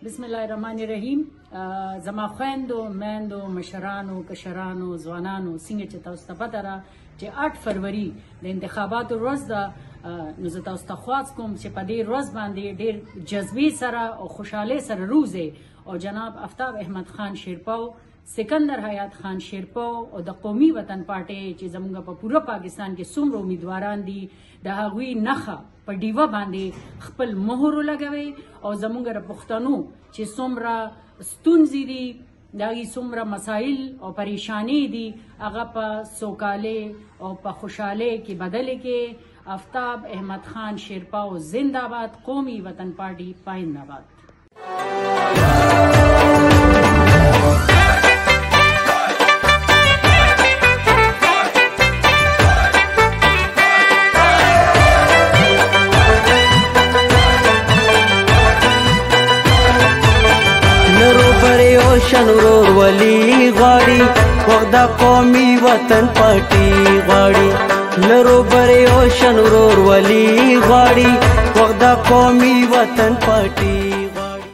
بسم الله الرحمن الرحیم. زما خویندو میندو مشرانو کشرانو ځوانانو څنګه چې تاسو ته پته ده چې 8 فروری د انتخاباتو ورځ ده، نو زه تاسو ته خواست کوم چې په دې ورځ باندې ډېر جذبې سره او خوشحالۍ سره روزئ او جناب آفتاب احمد خان شیرپاو، سکندر حیات خان شیرپاو او د قومي وطن پارټۍ چې زموږ په پوره پاکستان کې څومره امیدواران دي د هغوی نښه په ډیوه باندې خپل مهر ولګوئ او زموږ د پښتنو چې څومره ستونزې دي، د هغې څومره مسایل او پریشانې دي، هغه په سوکالۍ او په خوشحالۍ کې بدلې کې. آفتاب احمد خان شیرپاو زنده‌باد. قومي وطن پارټي پاینده. شنورور ولی غواړي وخت د قومي وطن پارټي غواړي، لرو بری او شنورور ولی غواړي وخت د قومي وطن پارټي